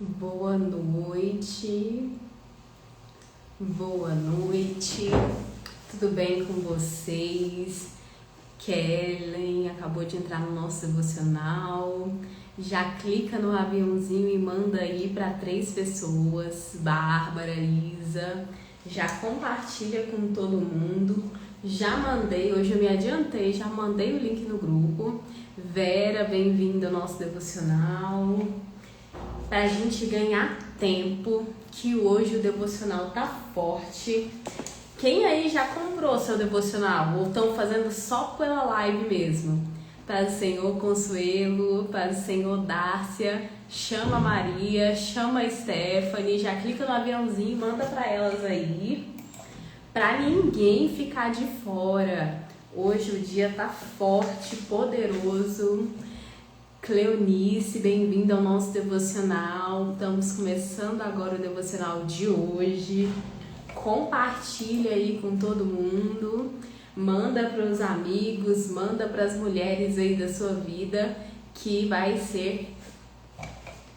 Boa noite, boa noite, tudo bem com vocês? Kellen acabou de entrar no nosso devocional, já clica no aviãozinho e manda aí para 3 pessoas, Bárbara, Isa, já compartilha com todo mundo, já mandei, hoje eu me adiantei, já mandei o link no grupo. Vera, bem-vinda ao nosso devocional. Pra gente ganhar tempo, que hoje o devocional tá forte. Quem aí já comprou seu devocional ou estão fazendo só pela live mesmo? Paz do Senhor Consuelo, Paz do Senhor Dárcia, chama a Maria, chama a Stephanie, já clica no aviãozinho e manda pra elas aí, pra ninguém ficar de fora. Hoje o dia tá forte, poderoso. Cleonice, bem-vinda ao nosso devocional. Estamos começando agora o devocional de hoje. Compartilha aí com todo mundo. Manda para os amigos, manda para as mulheres aí da sua vida, que vai ser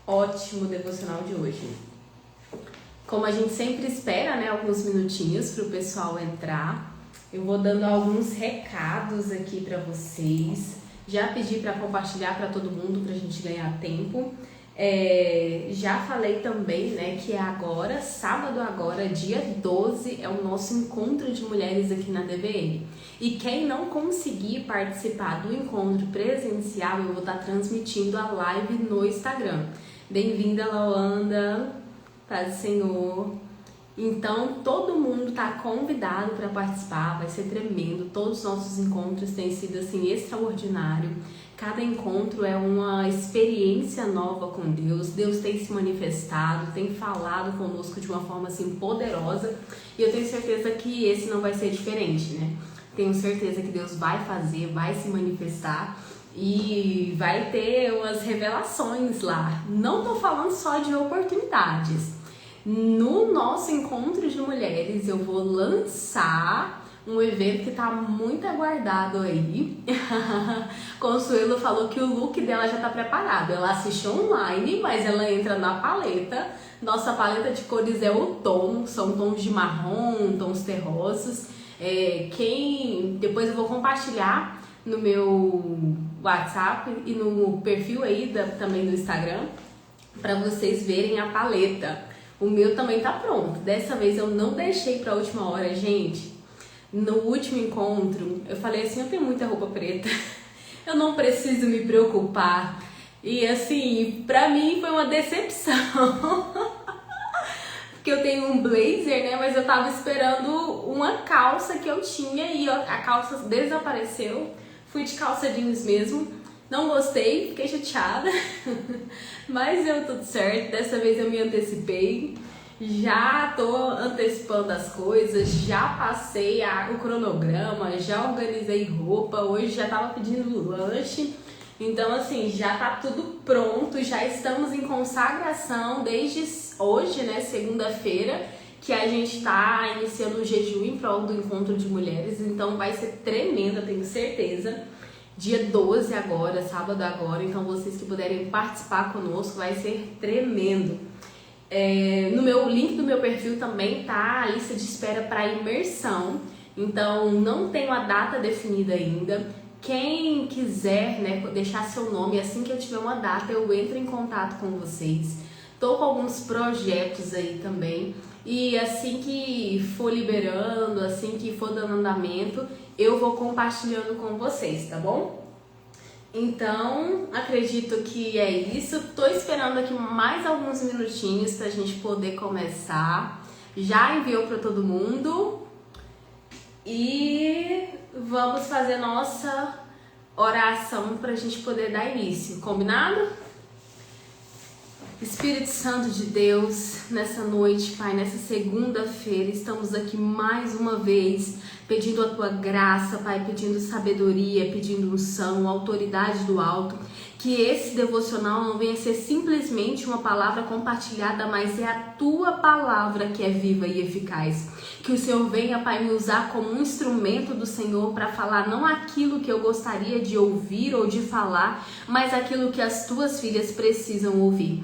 ótimo o devocional de hoje. Como a gente sempre espera, né, alguns minutinhos para o pessoal entrar, eu vou dando alguns recados aqui para vocês. Já pedi para compartilhar para todo mundo para a gente ganhar tempo. Já falei também, né, que é agora, sábado agora, dia 12, é o nosso encontro de mulheres aqui na DVM. E quem não conseguir participar do encontro presencial, eu vou estar transmitindo a live no Instagram. Bem-vinda, Laanda, paz do Senhor. Então, todo mundo está convidado para participar, vai ser tremendo. Todos os nossos encontros têm sido assim extraordinário. Cada encontro é uma experiência nova com Deus. Deus tem se manifestado, tem falado conosco de uma forma assim poderosa. E eu tenho certeza que esse não vai ser diferente, né? Tenho certeza que Deus vai fazer, vai se manifestar e vai ter umas revelações lá. Não tô falando só de oportunidades. No nosso encontro de mulheres, eu vou lançar um evento que tá muito aguardado aí. Consuelo falou que o look dela já tá preparado. Ela assiste online, mas ela entra na paleta. Nossa paleta de cores é o tom, são tons de marrom, tons terrosos. Depois eu vou compartilhar no meu WhatsApp e no perfil aí também do Instagram, para vocês verem a paleta. O meu também tá pronto. Dessa vez eu não deixei pra última hora, gente. No último encontro, eu falei assim, eu tenho muita roupa preta. Eu não preciso me preocupar. E assim, pra mim foi uma decepção. Porque eu tenho um blazer, né? Mas eu tava esperando uma calça que eu tinha e a calça desapareceu. Fui de calça jeans mesmo. Não gostei, fiquei chateada, mas deu tudo certo. Dessa vez eu me antecipei, já tô antecipando as coisas, já passei o cronograma, já organizei roupa, hoje já tava pedindo lanche. Então assim, já tá tudo pronto, já estamos em consagração desde hoje, né, segunda-feira, que a gente tá iniciando o jejum em prol do encontro de mulheres, então vai ser tremendo, eu tenho certeza. Dia 12 agora, sábado agora, então vocês que puderem participar conosco, vai ser tremendo. No meu link do meu perfil também tá a lista de espera para imersão, então não tenho a data definida ainda. Quem quiser, né, deixar seu nome, assim que eu tiver uma data eu entro em contato com vocês. Tô com alguns projetos aí também e assim que for liberando, assim que for dando andamento, eu vou compartilhando com vocês, tá bom? Então, acredito que é isso. Tô esperando aqui mais alguns minutinhos pra gente poder começar. Já enviou pra todo mundo. E vamos fazer nossa oração pra gente poder dar início. Combinado? Espírito Santo de Deus, nessa noite, Pai, nessa segunda-feira, estamos aqui mais uma vez pedindo a Tua graça, Pai, pedindo sabedoria, pedindo unção, autoridade do alto. Que esse devocional não venha ser simplesmente uma palavra compartilhada, mas é a tua palavra que é viva e eficaz. Que o Senhor venha, Pai, me usar como um instrumento do Senhor para falar não aquilo que eu gostaria de ouvir ou de falar, mas aquilo que as tuas filhas precisam ouvir.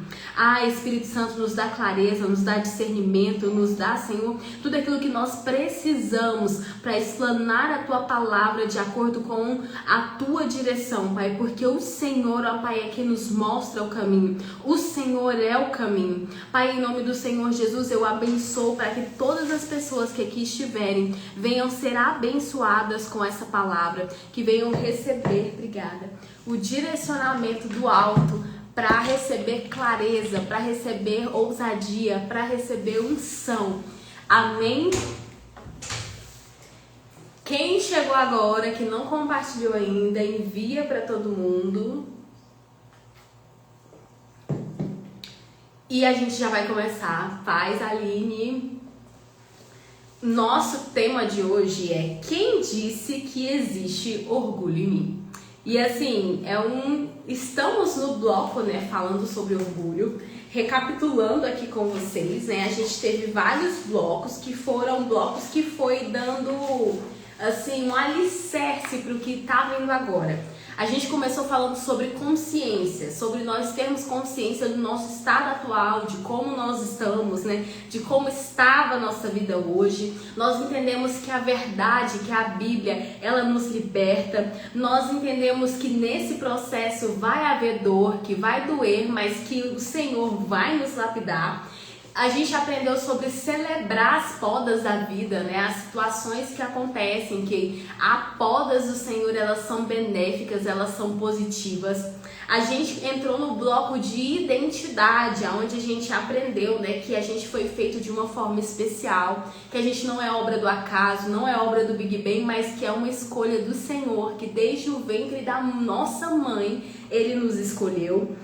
Espírito Santo, nos dá clareza, nos dá discernimento, nos dá, Senhor, tudo aquilo que nós precisamos para explanar a tua palavra de acordo com a tua direção, Pai, porque o Senhor, ó Pai, é quem nos mostra o caminho. O Senhor é o caminho. Pai, em nome do Senhor Jesus, eu abençoo para que todas as pessoas que aqui estiverem venham ser abençoadas com essa palavra, que venham receber, obrigada, o direcionamento do alto para receber clareza, para receber ousadia, para receber unção. Amém? Quem chegou agora, que não compartilhou ainda, envia para todo mundo. E a gente já vai começar. Faz, Aline. Nosso tema de hoje é: quem disse que existe orgulho em mim? E assim, estamos no bloco, né, falando sobre orgulho. Recapitulando aqui com vocês, né, a gente teve vários blocos que foram blocos que foi dando assim um alicerce para o que tá vindo agora. A gente começou falando sobre consciência, sobre nós termos consciência do nosso estado atual, de como nós estamos, né? De como estava a nossa vida hoje. Nós entendemos que a verdade, que a Bíblia, ela nos liberta. Nós entendemos que nesse processo vai haver dor, que vai doer, mas que o Senhor vai nos lapidar. A gente aprendeu sobre celebrar as podas da vida, né? As situações que acontecem, que as podas do Senhor, elas são benéficas, elas são positivas. A gente entrou no bloco de identidade, onde a gente aprendeu, né, que a gente foi feito de uma forma especial, que a gente não é obra do acaso, não é obra do Big Bang, mas que é uma escolha do Senhor, que desde o ventre da nossa mãe, Ele nos escolheu.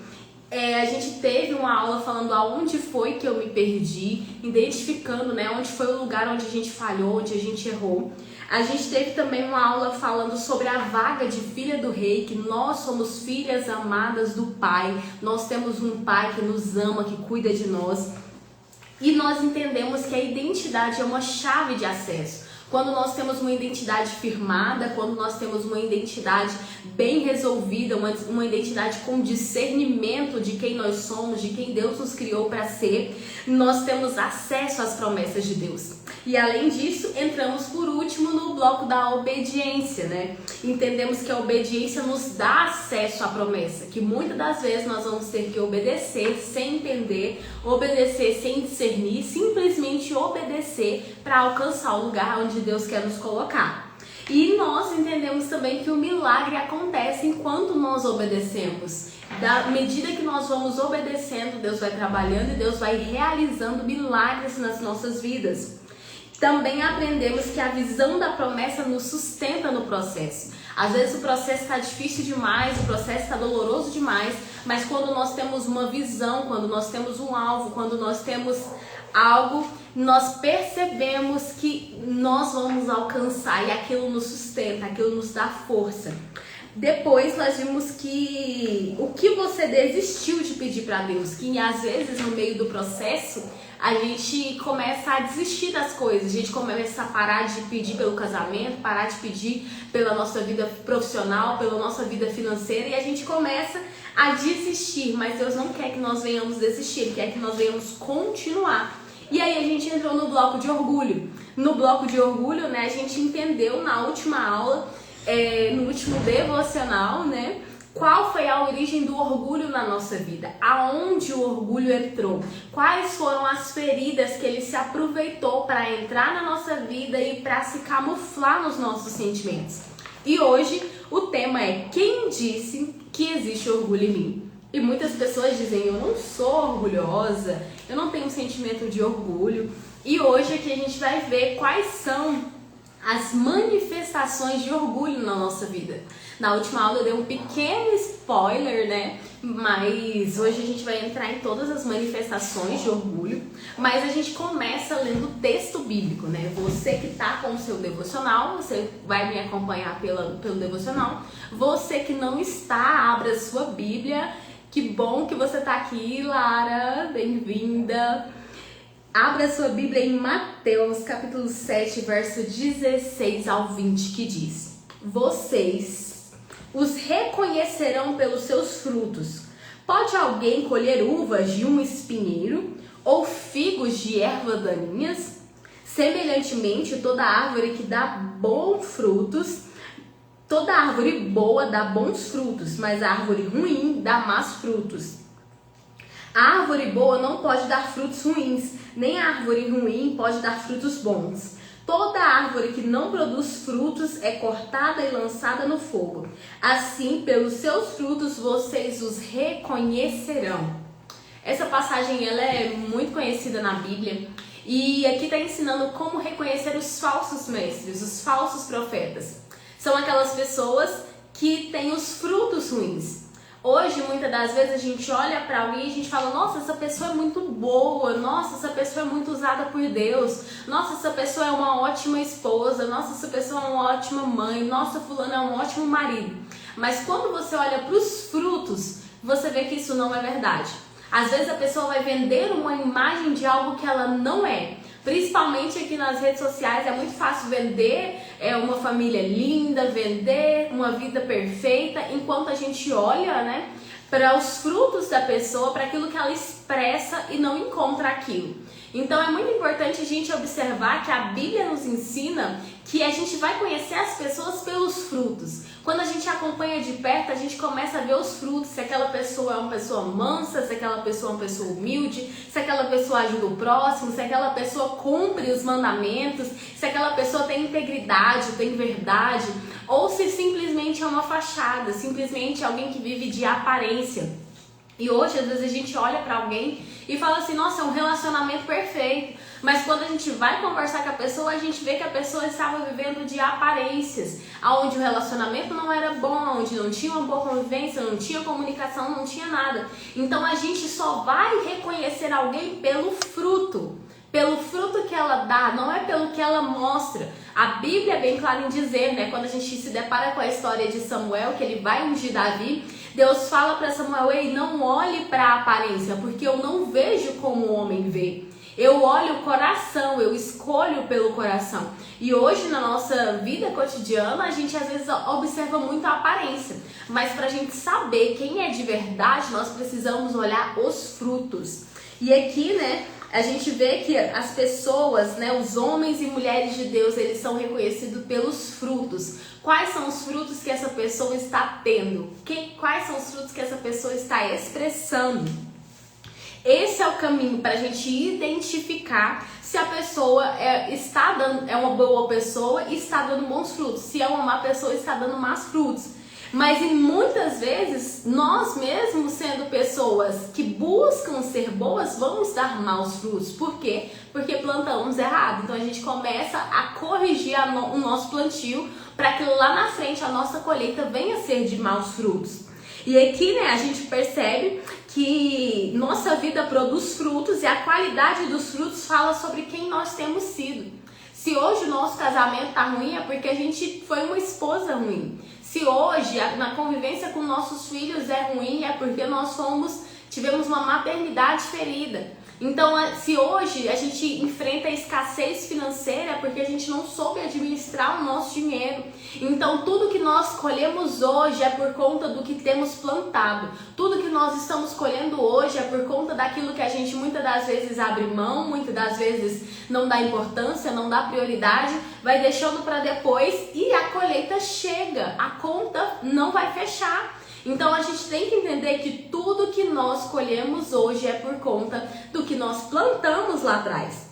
A gente teve uma aula falando aonde foi que eu me perdi, identificando, né, onde foi o lugar onde a gente falhou, onde a gente errou. A gente teve também uma aula falando sobre a vaga de filha do rei, que nós somos filhas amadas do Pai. Nós temos um Pai que nos ama, que cuida de nós. E nós entendemos que a identidade é uma chave de acesso. Quando nós temos uma identidade firmada, quando nós temos uma identidade bem resolvida, uma identidade com discernimento de quem nós somos, de quem Deus nos criou para ser, nós temos acesso às promessas de Deus. E além disso, entramos por último no bloco da obediência, né? Entendemos que a obediência nos dá acesso à promessa, que muitas das vezes nós vamos ter que obedecer sem entender, obedecer sem discernir, simplesmente obedecer para alcançar o lugar onde Deus quer nos colocar. E nós entendemos também que o milagre acontece enquanto nós obedecemos. Da medida que nós vamos obedecendo, Deus vai trabalhando e Deus vai realizando milagres nas nossas vidas. Também aprendemos que a visão da promessa nos sustenta no processo. Às vezes o processo está difícil demais, o processo está doloroso demais, mas quando nós temos uma visão, quando nós temos um alvo, quando nós temos algo, nós percebemos que nós vamos alcançar e aquilo nos sustenta, aquilo nos dá força. Depois nós vimos que o que você desistiu de pedir para Deus, que às vezes no meio do processo a gente começa a desistir das coisas, a gente começa a parar de pedir pelo casamento, parar de pedir pela nossa vida profissional, pela nossa vida financeira, e a gente começa a desistir, mas Deus não quer que nós venhamos desistir, Ele quer que nós venhamos continuar. E aí a gente entrou no bloco de orgulho. No bloco de orgulho, né, a gente entendeu na última aula, no último devocional, né, qual foi a origem do orgulho na nossa vida? Aonde o orgulho entrou? Quais foram as feridas que ele se aproveitou para entrar na nossa vida e para se camuflar nos nossos sentimentos? E hoje o tema é: quem disse que existe orgulho em mim? E muitas pessoas dizem: eu não sou orgulhosa, eu não tenho um sentimento de orgulho. E hoje aqui a gente vai ver quais são as manifestações de orgulho na nossa vida. Na última aula eu dei um pequeno spoiler, né? Mas hoje a gente vai entrar em todas as manifestações de orgulho. Mas a gente começa lendo o texto bíblico, né? Você que tá com o seu devocional, você vai me acompanhar pelo devocional. Você que não está, abra a sua Bíblia. Que bom que você tá aqui, Lara. Bem-vinda. Abra a sua Bíblia em Mateus, capítulo 7, verso 16 ao 20, que diz: Vocês os reconhecerão pelos seus frutos. Pode alguém colher uvas de um espinheiro ou figos de ervas daninhas? Semelhantemente, toda árvore que dá bons frutos, toda árvore boa dá bons frutos, mas a árvore ruim dá más frutos. A árvore boa não pode dar frutos ruins, nem a árvore ruim pode dar frutos bons. Toda árvore que não produz frutos é cortada e lançada no fogo. Assim, pelos seus frutos, vocês os reconhecerão. Essa passagem ela é muito conhecida na Bíblia. E aqui está ensinando como reconhecer os falsos mestres, os falsos profetas. São aquelas pessoas que têm os frutos ruins. Hoje, muitas das vezes, a gente olha para alguém e a gente fala: nossa, essa pessoa é muito boa, nossa, essa pessoa é muito usada por Deus, nossa, essa pessoa é uma ótima esposa, nossa, essa pessoa é uma ótima mãe, nossa, fulano é um ótimo marido. Mas quando você olha para os frutos, você vê que isso não é verdade. Às vezes a pessoa vai vender uma imagem de algo que ela não é. Principalmente aqui nas redes sociais é muito fácil vender uma família linda, vender uma vida perfeita, enquanto a gente olha, né, para os frutos da pessoa, para aquilo que ela expressa e não encontra aquilo. Então é muito importante a gente observar que a Bíblia nos ensina que a gente vai conhecer as pessoas pelos frutos. Quando a gente acompanha de perto, a gente começa a ver os frutos, se aquela pessoa é uma pessoa mansa, se aquela pessoa é uma pessoa humilde, se aquela pessoa ajuda o próximo, se aquela pessoa cumpre os mandamentos, se aquela pessoa tem integridade, tem verdade, ou se simplesmente é uma fachada, simplesmente alguém que vive de aparência. E hoje, às vezes, a gente olha pra alguém e fala assim: nossa, é um relacionamento perfeito. Mas quando a gente vai conversar com a pessoa, a gente vê que a pessoa estava vivendo de aparências, onde o relacionamento não era bom, onde não tinha uma boa convivência, não tinha comunicação, não tinha nada. Então a gente só vai reconhecer alguém pelo fruto que ela dá, não é pelo que ela mostra. A Bíblia é bem clara em dizer, né? Quando a gente se depara com a história de Samuel, que ele vai ungir Davi, Deus fala para Samuel: ei, não olhe para a aparência, porque eu não vejo como o homem vê. Eu olho o coração, eu escolho pelo coração. E hoje, na nossa vida cotidiana, a gente às vezes observa muito a aparência. Mas para a gente saber quem é de verdade, nós precisamos olhar os frutos. E aqui, né, a gente vê que as pessoas, né, os homens e mulheres de Deus, eles são reconhecidos pelos frutos. Quais são os frutos que essa pessoa está tendo? Quais são os frutos que essa pessoa está expressando? Esse é o caminho para a gente identificar se a pessoa é uma boa pessoa e está dando bons frutos, se é uma má pessoa e está dando más frutos. Mas muitas vezes, nós mesmos sendo pessoas que buscam ser boas, vamos dar maus frutos. Por quê? Porque plantamos errado. Então a gente começa a corrigir o nosso plantio para que lá na frente a nossa colheita venha a ser de maus frutos. E aqui, né, a gente percebe que nossa vida produz frutos e a qualidade dos frutos fala sobre quem nós temos sido. Se hoje o nosso casamento tá ruim, é porque a gente foi uma esposa ruim. Se hoje na convivência com nossos filhos é ruim, é porque nós tivemos uma maternidade ferida. Então, se hoje a gente enfrenta a escassez financeira, é porque a gente não soube administrar o nosso dinheiro. Então, tudo que nós colhemos hoje é por conta do que temos plantado. Tudo que nós estamos colhendo hoje é por conta daquilo que a gente muitas das vezes abre mão, muitas das vezes não dá importância, não dá prioridade, vai deixando para depois e a colheita chega, a conta não vai fechar. Então a gente tem que entender que tudo que nós colhemos hoje é por conta do que nós plantamos lá atrás.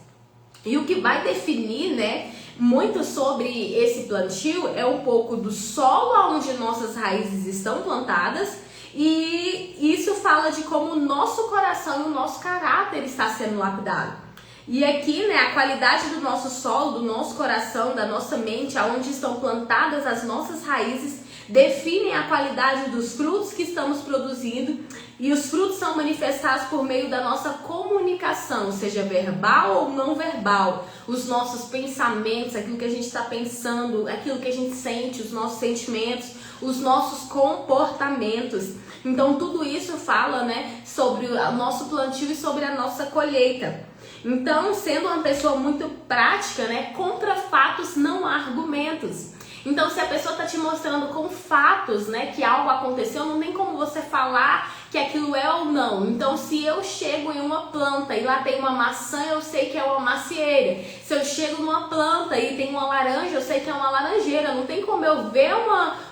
E o que vai definir, né, muito sobre esse plantio é um pouco do solo onde nossas raízes estão plantadas, e isso fala de como o nosso coração e o nosso caráter está sendo lapidado. E aqui, né, a qualidade do nosso solo, do nosso coração, da nossa mente, aonde estão plantadas as nossas raízes, definem a qualidade dos frutos que estamos produzindo, e os frutos são manifestados por meio da nossa comunicação, seja verbal ou não verbal, os nossos pensamentos, aquilo que a gente está pensando, aquilo que a gente sente, os nossos sentimentos, os nossos comportamentos. Então tudo isso fala, né, sobre o nosso plantio e sobre a nossa colheita. Então, sendo uma pessoa muito prática, né, contra fatos não há argumentos. Então, se a pessoa está te mostrando com fatos, né, que algo aconteceu, não tem como você falar que aquilo é ou não. Então, se eu chego em uma planta e lá tem uma maçã, eu sei que é uma macieira. Se eu chego numa planta e tem uma laranja, eu sei que é uma laranjeira. Não tem como eu ver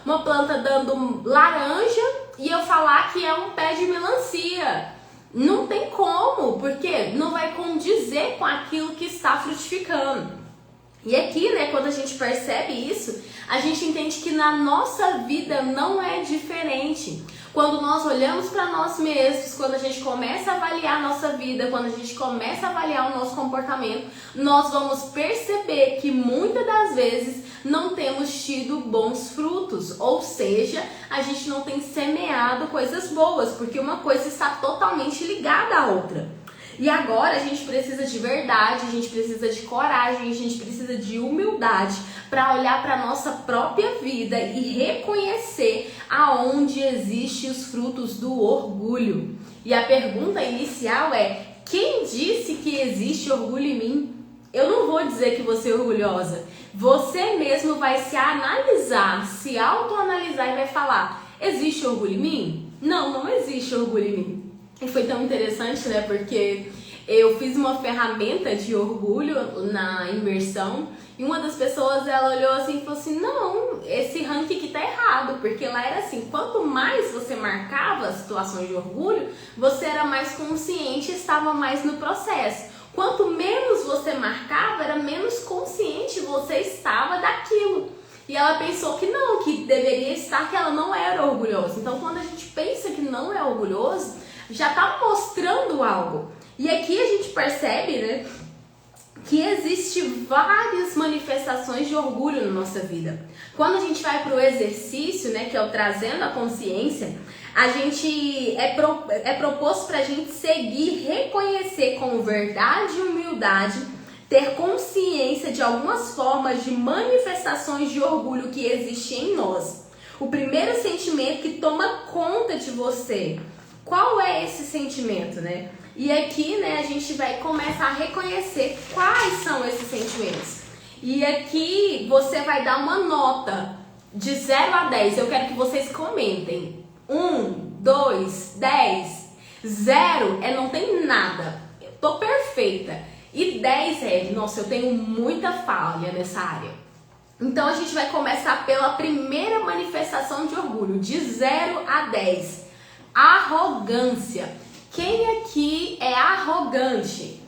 uma planta dando laranja e eu falar que é um pé de melancia. Não tem como, porque não vai condizer com aquilo que está frutificando. E aqui, né, quando a gente percebe isso, a gente entende que na nossa vida não é diferente. Quando nós olhamos para nós mesmos, quando a gente começa a avaliar a nossa vida, quando a gente começa a avaliar o nosso comportamento, nós vamos perceber que muitas das vezes não temos tido bons frutos, ou seja, a gente não tem semeado coisas boas, porque uma coisa está totalmente ligada à outra. E agora a gente precisa de verdade, a gente precisa de coragem, a gente precisa de humildade para olhar para a nossa própria vida e reconhecer aonde existem os frutos do orgulho. E a pergunta inicial é: quem disse que existe orgulho em mim? Eu não vou dizer que você é orgulhosa. Você mesmo vai se analisar, se autoanalisar e vai falar: existe orgulho em mim? Não, não existe orgulho em mim. E foi tão interessante, né? Porque eu fiz uma ferramenta de orgulho na imersão e uma das pessoas, ela olhou assim e falou assim: não, esse ranking aqui tá errado, porque lá era assim, quanto mais você marcava situações de orgulho, você era mais consciente e estava mais no processo. Quanto menos você marcava, era menos consciente você estava daquilo. E ela pensou que não, que deveria estar, que ela não era orgulhosa. Então, quando a gente pensa que não é orgulhoso, já está mostrando algo. E aqui a gente percebe, né, que existem várias manifestações de orgulho na nossa vida. Quando a gente vai para o exercício, né, que é o trazendo a consciência, a gente é proposto para a gente seguir, reconhecer com verdade e humildade, ter consciência de algumas formas de manifestações de orgulho que existem em nós. O primeiro sentimento que toma conta de você. Qual é esse sentimento, né? E aqui, né, a gente vai começar a reconhecer quais são esses sentimentos. E aqui você vai dar uma nota de 0 a 10. Eu quero que vocês comentem. 1, 2, 10. 0 é não tem nada. Eu tô perfeita. E 10 é, nossa, eu tenho muita falha nessa área. Então a gente vai começar pela primeira manifestação de orgulho, de 0 a 10. Arrogância. Quem aqui é arrogante?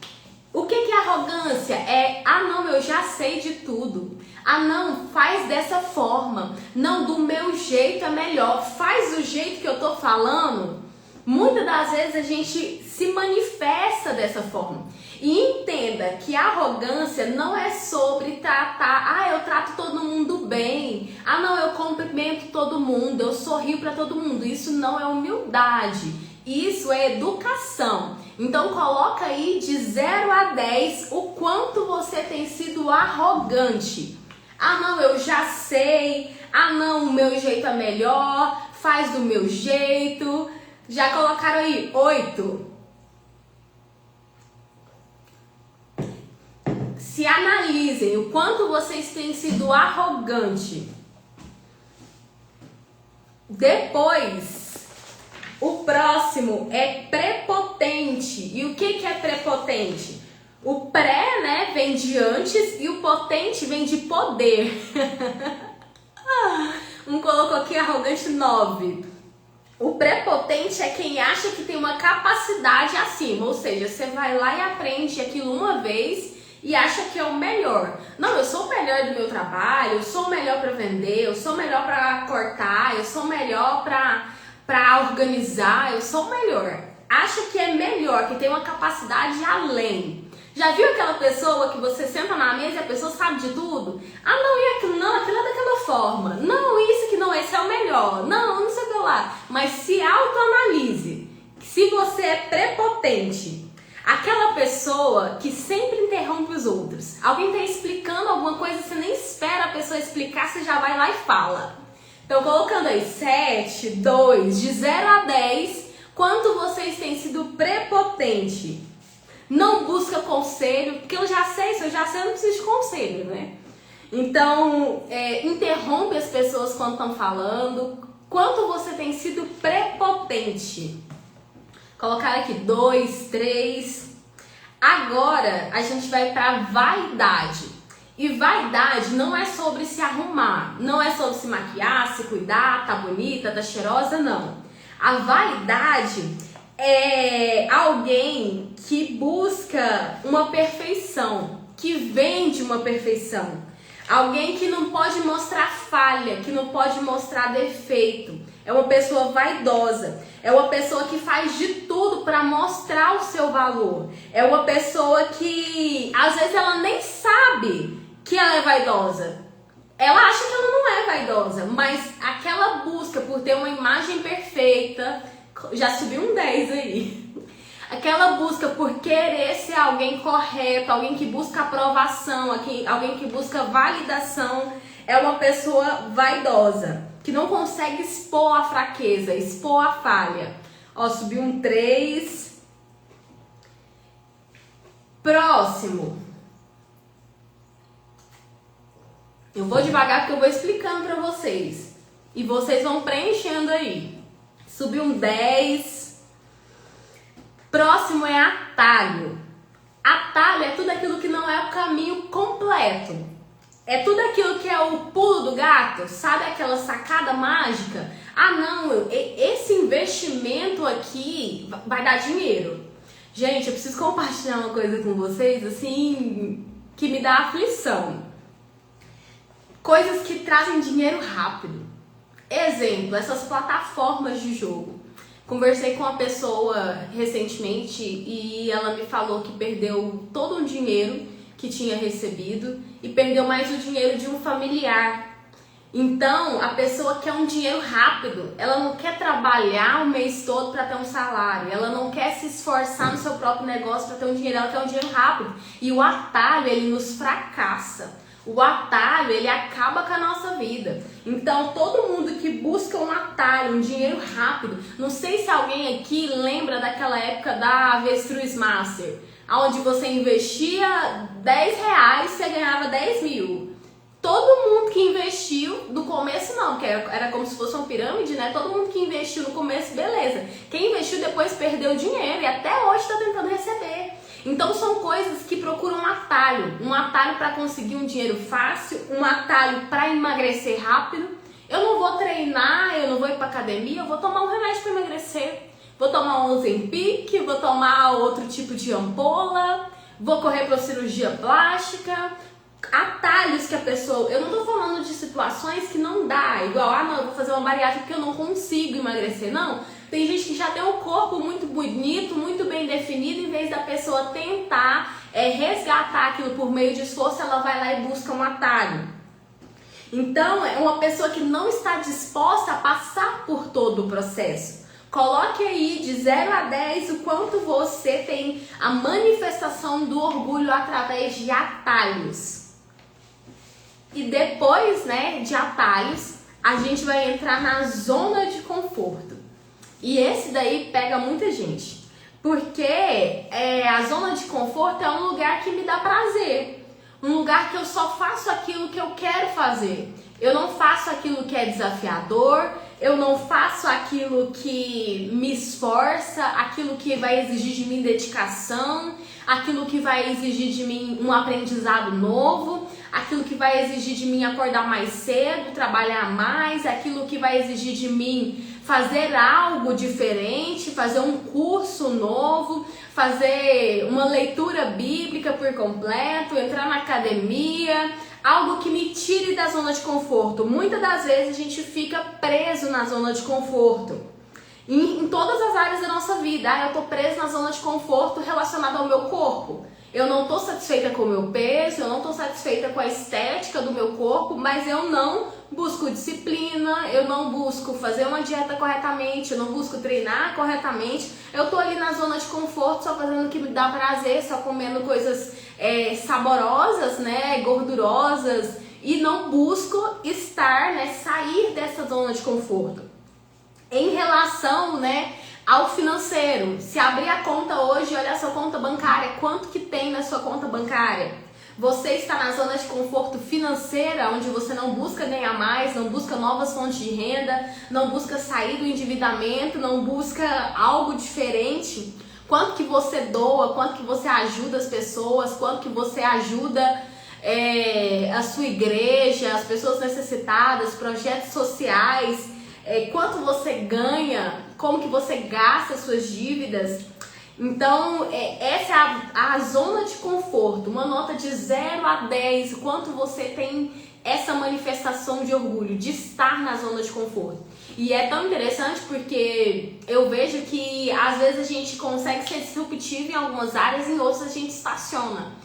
O que é arrogância? É, ah não, eu já sei de tudo. Ah não, faz dessa forma. Não, do meu jeito é melhor. Faz do jeito que eu tô falando. Muitas das vezes a gente se manifesta dessa forma. E entenda que a arrogância não é sobre tratar, eu trato todo mundo bem, não, eu cumprimento todo mundo, eu sorrio para todo mundo. Isso não é humildade, isso é educação. Então coloca aí de 0 a 10 o quanto você tem sido arrogante. Ah não, eu já sei, ah não, o meu jeito é melhor, faz do meu jeito. Já colocaram aí 8. Se analisem o quanto vocês têm sido arrogante. Depois, o próximo é prepotente. E o que é prepotente? O pré, né, vem de antes e o potente vem de poder. Um colocou aqui arrogante 9. O prepotente é quem acha que tem uma capacidade acima. Ou seja, você vai lá e aprende aquilo uma vez e acha que é o melhor. Não, eu sou o melhor do meu trabalho, eu sou o melhor para vender, eu sou o melhor para cortar, eu sou o melhor para organizar, eu sou o melhor. Acha que é melhor, que tem uma capacidade além. Já viu aquela pessoa que você senta na mesa e a pessoa sabe de tudo? Ah, não, e aquilo não, aquilo é daquela forma. Não, isso que não, esse é o melhor. Não, não sei o que lá. Mas se autoanalise. Se você é prepotente, aquela pessoa que sempre interrompe os outros. Alguém está explicando alguma coisa, você nem espera a pessoa explicar, você já vai lá e fala. Então, colocando aí 7, 2, de 0 a 10, quanto vocês têm sido prepotente? Não busca conselho, porque eu já sei, se eu já sei, eu não preciso de conselho, né? Então, interrompe as pessoas quando estão falando. Quanto você tem sido prepotente? Colocar aqui 2, 3. Agora, a gente vai para vaidade. E vaidade não é sobre se arrumar, não é sobre se maquiar, se cuidar, tá bonita, tá cheirosa, não. A vaidade é alguém que busca uma perfeição, que vende uma perfeição. Alguém que não pode mostrar falha, que não pode mostrar defeito. É uma pessoa vaidosa. É uma pessoa que faz de tudo para mostrar o seu valor. É uma pessoa que, às vezes, ela nem sabe que ela é vaidosa. Ela acha que ela não é vaidosa, mas aquela busca por ter uma imagem perfeita, já subiu um 10 aí. Aquela busca por querer ser alguém correto, alguém que busca aprovação, alguém que busca validação, é uma pessoa vaidosa, que não consegue expor a fraqueza, expor a falha. Ó, subiu um 3. Próximo. Eu vou devagar porque eu vou explicando pra vocês. E vocês vão preenchendo aí. Subiu um 10. Próximo é atalho. Atalho é tudo aquilo que não é o caminho completo. É tudo aquilo que é o pulo do gato. Sabe aquela sacada mágica? Ah, não, esse investimento aqui vai dar dinheiro. Gente, eu preciso compartilhar uma coisa com vocês, assim, que me dá aflição. Coisas que trazem dinheiro rápido. Exemplo, essas plataformas de jogo. Conversei com uma pessoa recentemente e ela me falou que perdeu todo o dinheiro que tinha recebido e perdeu mais o dinheiro de um familiar. Então, a pessoa quer um dinheiro rápido. Ela não quer trabalhar o mês todo para ter um salário. Ela não quer se esforçar no seu próprio negócio para ter um dinheiro. Ela quer um dinheiro rápido. E o atalho, ele nos fracassa. O atalho, ele acaba com a nossa vida. Então, todo mundo que busca um atalho, um dinheiro rápido, não sei se alguém aqui lembra daquela época da Avestruz Master, onde você investia 10 reais, você ganhava 10 mil. Todo mundo que investiu, no começo não, porque era como se fosse uma pirâmide, né? Todo mundo que investiu no começo, beleza. Quem investiu depois perdeu dinheiro e até hoje está tentando receber. Então são coisas que procuram um atalho para conseguir um dinheiro fácil, um atalho para emagrecer rápido. Eu não vou treinar, eu não vou ir para academia, eu vou tomar um remédio para emagrecer. Vou tomar um Ozempic, vou tomar outro tipo de ampola, vou correr para cirurgia plástica. Atalhos que a pessoa... Eu não tô falando de situações que não dá, igual, ah, não, eu vou fazer uma bariátrica porque eu não consigo emagrecer, não. Tem gente que já tem um corpo muito bonito, muito bem definido, em vez da pessoa tentar resgatar aquilo por meio de esforço, ela vai lá e busca um atalho. Então, é uma pessoa que não está disposta a passar por todo o processo. Coloque aí de 0 a 10 o quanto você tem a manifestação do orgulho através de atalhos. E depois, né, de atalhos, a gente vai entrar na zona de conforto. E esse daí pega muita gente. Porque a zona de conforto é um lugar que me dá prazer. Um lugar que eu só faço aquilo que eu quero fazer. Eu não faço aquilo que é desafiador. Eu não faço aquilo que me esforça. Aquilo que vai exigir de mim dedicação. Aquilo que vai exigir de mim um aprendizado novo. Aquilo que vai exigir de mim acordar mais cedo, trabalhar mais. Aquilo que vai exigir de mim fazer algo diferente, fazer um curso novo, fazer uma leitura bíblica por completo, entrar na academia, algo que me tire da zona de conforto. Muitas das vezes a gente fica preso na zona de conforto. Em todas as áreas da nossa vida, eu tô preso na zona de conforto relacionada ao meu corpo. eu não tô satisfeita com o meu peso, eu não tô satisfeita com a estética do meu corpo, mas eu não busco disciplina, eu não busco fazer uma dieta corretamente, eu não busco treinar corretamente, eu tô ali na zona de conforto, só fazendo o que me dá prazer, só comendo coisas saborosas, né, gordurosas, e não busco estar, né, sair dessa zona de conforto. Em relação, né, ao financeiro, se abrir a conta hoje, olha a sua conta bancária, quanto que tem na sua conta bancária? Você está na zona de conforto financeira, onde você não busca ganhar mais, não busca novas fontes de renda, não busca sair do endividamento, não busca algo diferente? Quanto que você doa, quanto que você ajuda as pessoas, quanto que você ajuda a sua igreja, as pessoas necessitadas, projetos sociais, quanto você ganha, como que você gasta as suas dívidas. Então, essa é a zona de conforto, uma nota de 0 a 10, quanto você tem essa manifestação de orgulho, de estar na zona de conforto. E é tão interessante porque eu vejo que às vezes a gente consegue ser disruptivo em algumas áreas, em outras a gente estaciona.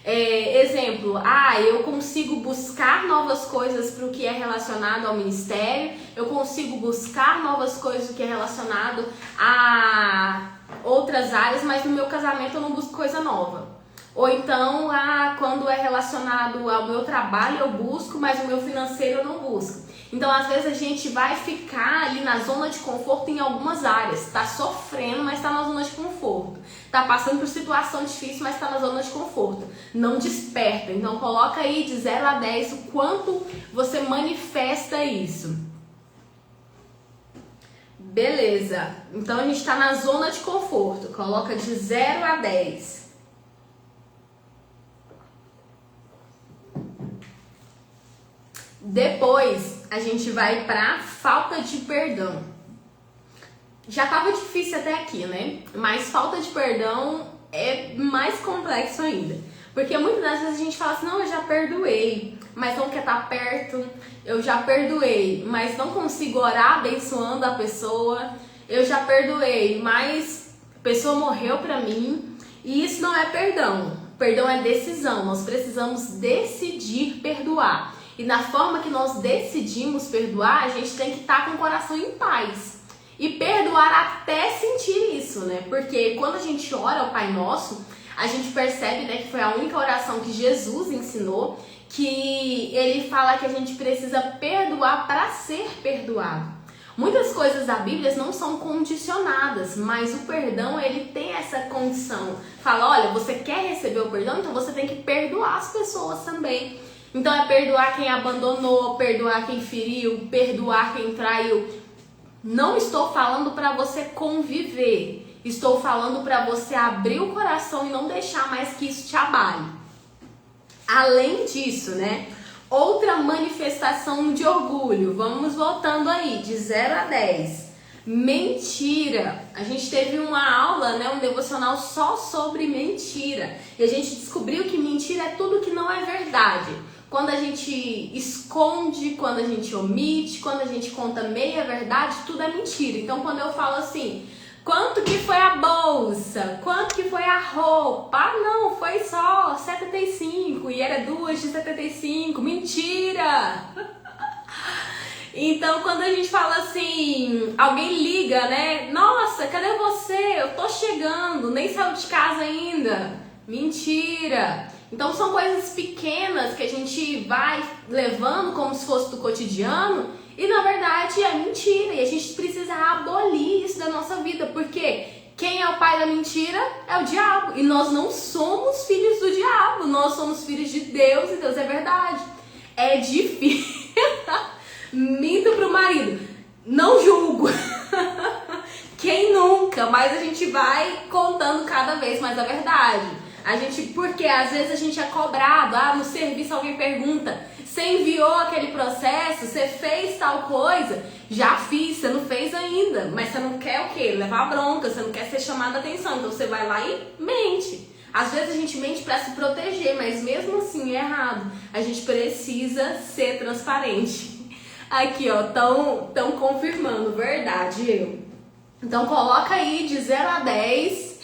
Exemplo, eu consigo buscar novas coisas para o que é relacionado ao ministério, eu consigo buscar novas coisas do que é relacionado a outras áreas, mas no meu casamento eu não busco coisa nova. Ou então, quando é relacionado ao meu trabalho eu busco, mas o meu financeiro eu não busco. Então, às vezes a gente vai ficar ali na zona de conforto em algumas áreas. Tá sofrendo, mas tá na zona de conforto. Tá passando por situação difícil, mas tá na zona de conforto. Não desperta. Então, coloca aí de 0 a 10 o quanto você manifesta isso. Beleza. Então, a gente tá na zona de conforto. Coloca de 0 a 10. Depois a gente vai pra falta de perdão. Já tava difícil até aqui, né? Mas falta de perdão é mais complexo ainda. Porque muitas das vezes a gente fala assim, não, eu já perdoei, mas não quer estar perto. Eu já perdoei, mas não consigo orar abençoando a pessoa. Eu já perdoei, mas a pessoa morreu pra mim. E isso não é perdão. Perdão é decisão. Nós precisamos decidir perdoar. E na forma que nós decidimos perdoar, a gente tem que estar com o coração em paz. E perdoar até sentir isso, né? Porque quando a gente ora ao Pai Nosso, a gente percebe, né, que foi a única oração que Jesus ensinou, que ele fala que a gente precisa perdoar para ser perdoado. Muitas coisas da Bíblia não são condicionadas, mas o perdão, ele tem essa condição. Fala, olha, você quer receber o perdão, então você tem que perdoar as pessoas também. Então é perdoar quem abandonou, perdoar quem feriu, perdoar quem traiu. Não estou falando para você conviver, estou falando para você abrir o coração e não deixar mais que isso te abale. Além disso, né? Outra manifestação de orgulho, vamos voltando aí, de 0 a 10. Mentira. A gente teve uma aula, né, um devocional só sobre mentira. E a gente descobriu que mentira é tudo que não é verdade. Quando a gente esconde, quando a gente omite, quando a gente conta meia verdade, tudo é mentira. Então, quando eu falo assim, quanto que foi a bolsa? Quanto que foi a roupa? Não, foi só 75 e era 2 de 75. Mentira! Então, quando a gente fala assim, alguém liga, né? Nossa, cadê você? Eu tô chegando, nem saiu de casa ainda. Mentira! Então são coisas pequenas que a gente vai levando como se fosse do cotidiano e na verdade é mentira. E a gente precisa abolir isso da nossa vida, porque quem é o pai da mentira é o diabo. E nós não somos filhos do diabo, nós somos filhos de Deus e Deus é verdade. É difícil. Minto pro marido, não julgo. Quem nunca? Mas a gente vai contando cada vez mais a verdade. Porque às vezes a gente é cobrado, no serviço alguém pergunta, você enviou aquele processo, você fez tal coisa? Já fiz, você não fez ainda, mas você não quer o quê? Levar bronca, você não quer ser chamado a atenção, então você vai lá e mente. Às vezes a gente mente para se proteger, mas mesmo assim é errado. A gente precisa ser transparente. Aqui, ó, tão confirmando, verdade, eu. Então coloca aí de 0 a 10,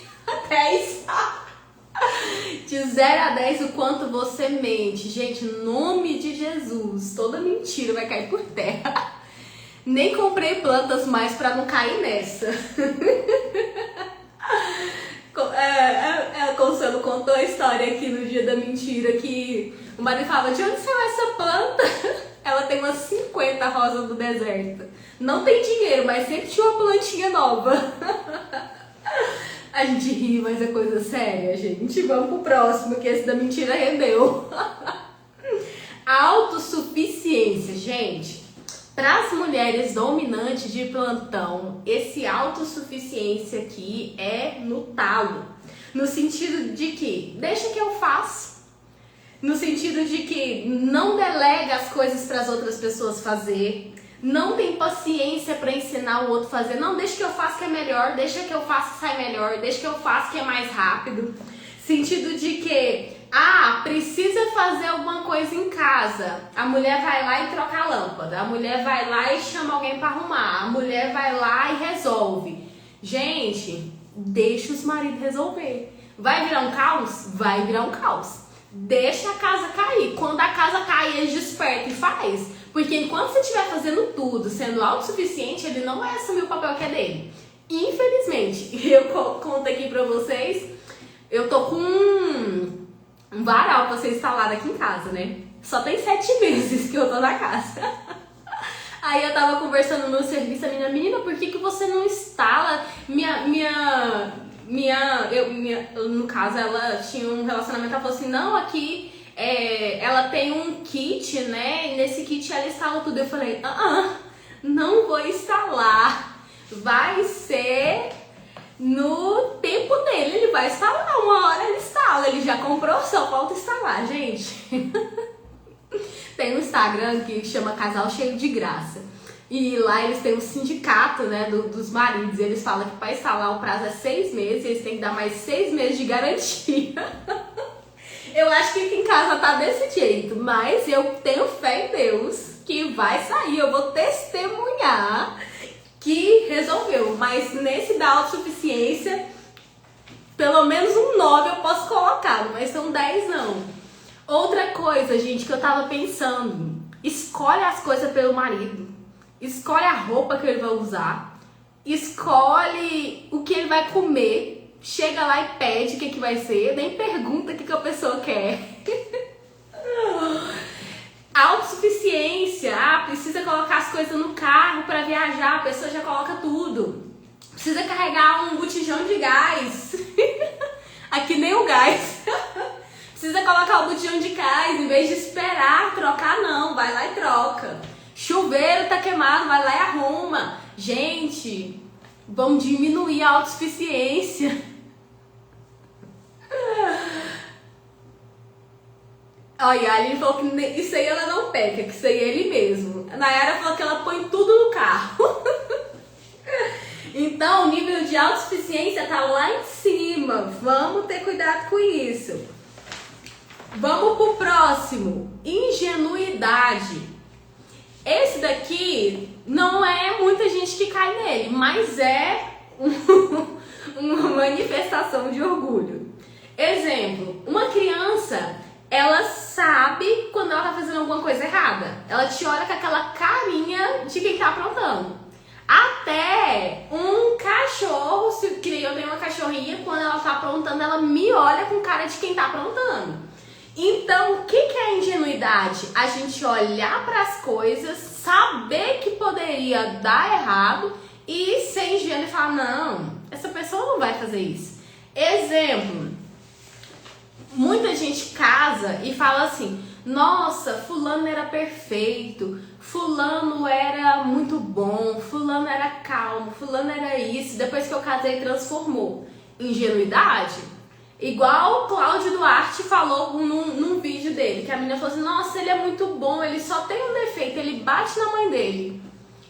10. De 0 a 10 o quanto você mente. Gente, em nome de Jesus, toda mentira vai cair por terra. Nem comprei plantas mais pra não cair nessa. A Consuelo contou a história aqui no dia da mentira que o marido falava, de onde saiu essa planta? Ela tem umas 50 rosas do deserto. Não tem dinheiro, mas sempre tinha uma plantinha nova. A gente ri, mas é coisa séria, gente. Vamos pro próximo, que esse da mentira rendeu. Autossuficiência, gente. Para as mulheres dominantes de plantão, esse autossuficiência aqui é no talo. No sentido de que, deixa que eu faço. No sentido de que não delega as coisas para as outras pessoas fazer. Não tem paciência para ensinar o outro a fazer. Não, deixa que eu faço que é melhor. Deixa que eu faço que sai melhor. Deixa que eu faço que é mais rápido. Sentido de que, precisa fazer alguma coisa em casa. A mulher vai lá e troca a lâmpada. A mulher vai lá e chama alguém para arrumar. A mulher vai lá e resolve. Gente, deixa os maridos resolver. Vai virar um caos? Vai virar um caos. Deixa a casa cair. Quando a casa cair, ele desperta e faz. Porque enquanto você estiver fazendo tudo, sendo autossuficiente, ele não vai assumir o papel que é dele. Infelizmente, eu conto aqui pra vocês, eu tô com um varal pra ser instalado aqui em casa, né? Só tem 7 meses que eu tô na casa. Aí eu tava conversando no meu serviço, a menina, por que você não instala no caso, ela tinha um relacionamento, ela falou assim, não, aqui ela tem um kit, né, e nesse kit ela instala tudo. Eu falei, não vou instalar, vai ser no tempo dele, ele vai instalar, uma hora ele instala, ele já comprou, só falta instalar, gente. Tem um Instagram que chama Casal Cheio de Graça. E lá eles têm um sindicato, né, dos maridos. Eles falam que para instalar o prazo é 6 meses, eles têm que dar mais 6 meses de garantia. Eu acho que aqui em casa tá desse jeito, mas eu tenho fé em Deus que vai sair. Eu vou testemunhar que resolveu. Mas nesse da autossuficiência, pelo menos um 9 eu posso colocar, mas são 10 não. Outra coisa, gente, que eu tava pensando, escolhe as coisas pelo marido. Escolhe a roupa que ele vai usar, escolhe o que ele vai comer, chega lá e pede o que vai ser, nem pergunta o que a pessoa quer. Autossuficiência, precisa colocar as coisas no carro para viajar, a pessoa já coloca tudo. Precisa carregar um botijão de gás, aqui nem o gás. Precisa colocar o botijão de gás, em vez de esperar trocar, não, vai lá e troca. Chuveiro tá queimado, vai lá e arruma. Gente, vamos diminuir a autossuficiência. Olha, a Aline falou que isso aí ela não peca, que isso aí é ele mesmo. A Nayara falou que ela põe tudo no carro. Então, o nível de autossuficiência tá lá em cima. Vamos ter cuidado com isso. Vamos pro próximo. Ingenuidade. Esse daqui não é muita gente que cai nele, mas é uma manifestação de orgulho. Exemplo, uma criança, ela sabe quando ela tá fazendo alguma coisa errada. Ela te olha com aquela carinha de quem tá aprontando. Até um cachorro, que nem eu tenho uma cachorrinha, quando ela tá aprontando, ela me olha com cara de quem tá aprontando. Então, o que é a ingenuidade? A gente olhar para as coisas, saber que poderia dar errado e ser ingênuo e falar, não, essa pessoa não vai fazer isso. Exemplo, muita gente casa e fala assim, nossa, fulano era perfeito, fulano era muito bom, fulano era calmo, fulano era isso, depois que eu casei transformou. Ingenuidade? Igual o Cláudio Duarte falou num vídeo dele, que a menina falou assim, nossa, ele é muito bom, ele só tem um defeito, ele bate na mãe dele.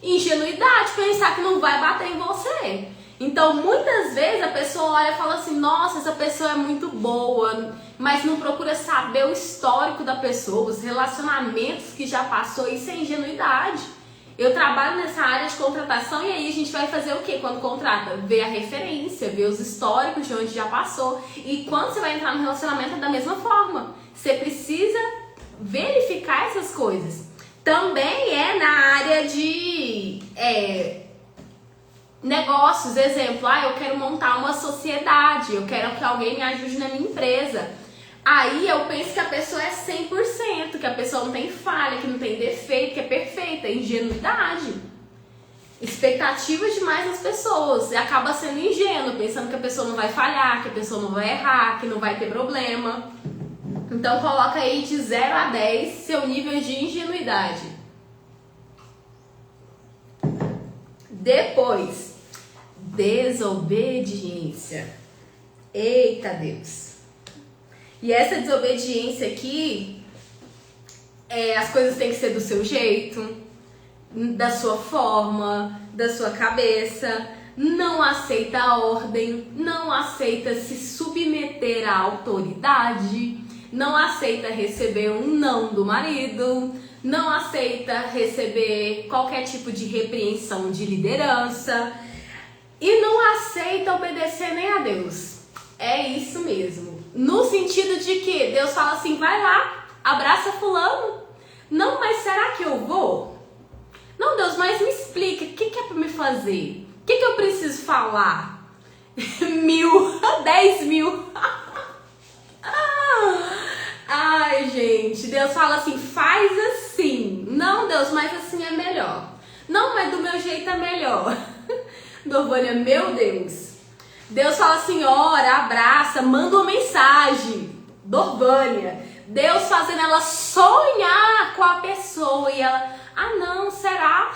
Ingenuidade, pensar que não vai bater em você. Então, muitas vezes a pessoa olha e fala assim, nossa, essa pessoa é muito boa, mas não procura saber o histórico da pessoa, os relacionamentos que já passou, isso é ingenuidade. Eu trabalho nessa área de contratação e aí a gente vai fazer o quê quando contrata? Ver a referência, ver os históricos de onde já passou. E quando você vai entrar no relacionamento é da mesma forma. Você precisa verificar essas coisas. Também é na área de negócios, exemplo, eu quero montar uma sociedade, eu quero que alguém me ajude na minha empresa. Aí eu penso que a pessoa é 100%, que a pessoa não tem falha, que não tem defeito, que é perfeita, é ingenuidade. Expectativa demais das pessoas, e acaba sendo ingênuo, pensando que a pessoa não vai falhar, que a pessoa não vai errar, que não vai ter problema. Então coloca aí de 0 a 10 seu nível de ingenuidade. Depois, desobediência. Eita Deus! E essa desobediência aqui, as coisas têm que ser do seu jeito, da sua forma, da sua cabeça. Não aceita a ordem, não aceita se submeter à autoridade, não aceita receber um não do marido, não aceita receber qualquer tipo de repreensão de liderança e não aceita obedecer nem a Deus. É isso mesmo. No sentido de que Deus fala assim, vai lá, abraça fulano. Não, mas será que eu vou? Não, Deus, mas me explica, o que é pra me fazer? O que eu preciso falar? 1000, 10 mil. Ai, gente, Deus fala assim, faz assim. Não, Deus, mas assim é melhor. Não, mas do meu jeito é melhor. Dorvânia, meu Deus. Deus fala assim, ora, abraça, manda uma mensagem. Dorvânia. Deus fazendo ela sonhar com a pessoa e ela, não, será?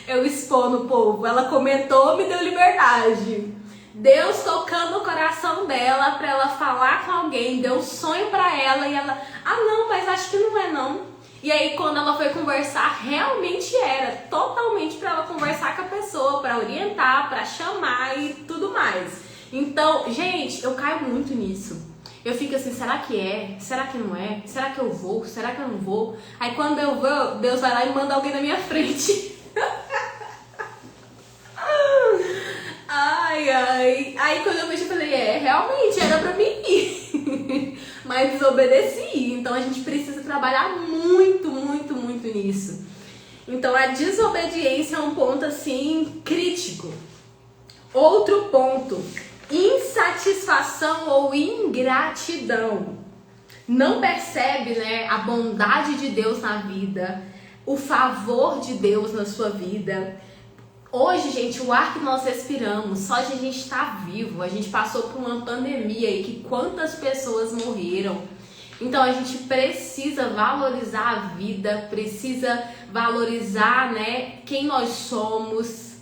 Eu expondo o povo. Ela comentou, me deu liberdade. Deus tocando o coração dela pra ela falar com alguém, deu um sonho pra ela e ela, não, mas acho que não é não. E aí quando ela foi conversar, realmente era totalmente pra ela conversar com a pessoa, pra orientar, pra chamar e tudo mais. Então, gente, eu caio muito nisso. Eu fico assim, será que é? Será que não é? Será que eu vou? Será que eu não vou? Aí quando eu vou, Deus vai lá e manda alguém na minha frente. Aí quando eu vejo, eu falei, realmente era pra mim ir. Mas desobedeci. Então a gente precisa trabalhar muito, muito, muito nisso. Então a desobediência é um ponto assim crítico. Outro ponto, insatisfação ou ingratidão. Não percebe, a bondade de Deus na vida, o favor de Deus na sua vida. Hoje, gente, o ar que nós respiramos, só de a gente estar vivo, a gente passou por uma pandemia e que quantas pessoas morreram. Então a gente precisa valorizar a vida, precisa valorizar, quem nós somos,